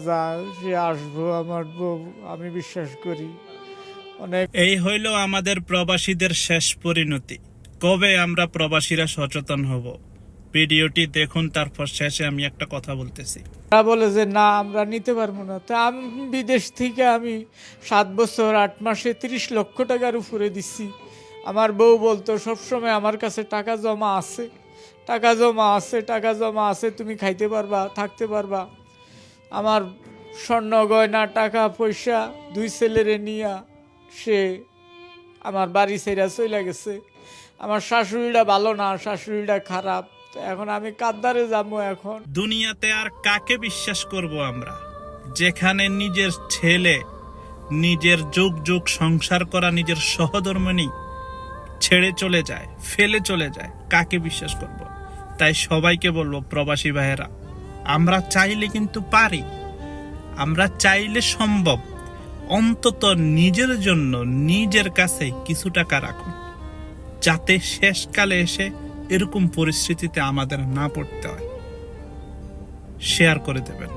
সে আসবো আমার বউ, আমি বিশ্বাস করি অনেক। এই হইল আমাদের প্রবাসীদের শেষ পরিণতি। কবে আমরা প্রবাসীরা সচেতন হব? ভিডিওটি দেখুন, তারপর শেষে আমি একটা কথা বলতেছি। তারা বলে যে না আমরা নিতে পারবো না, তা আমি বিদেশ থেকে আমি 7 বছর 8 মাসে 30 লক্ষ টাকার উপরে দিচ্ছি। আমার বউ বলতো সবসময় আমার কাছে টাকা জমা আছে, টাকা জমা আছে, টাকা জমা আছে, তুমি খাইতে পারবা, থাকতে পারবা। আমার স্বর্ণ গয়না টাকা পয়সা 2 ছেলেরে নিয়া সে আমার বাড়ি ছেড়া চলে গেছে। আমার শাশুড়িটা ভালো না, শাশুড়িটা খারাপ, তো এখন আমি কাদ্দারে যাবো। এখন দুনিয়াতে আর কাকে বিশ্বাস করব আমরা, যেখানে নিজের ছেলে, নিজের যুগ যুগ সংসার করা নিজের সহধর্মিণী ছেড়ে চলে যায়, ফেলে চলে যায়, কাকে বিশ্বাস করব? তাই সবাইকে বলবো, প্রবাসী ভাইয়েরা, আমরা চাইলে কিন্তু পারি, আমরা চাইলে সম্ভব। অন্তত নিজের জন্য নিজের কাছে কিছু টাকা রাখুন, যাতে শেষকালে এসে এরকম পরিস্থিতিতে আমাদের না পড়তে হয়। শেয়ার করে দেবেন।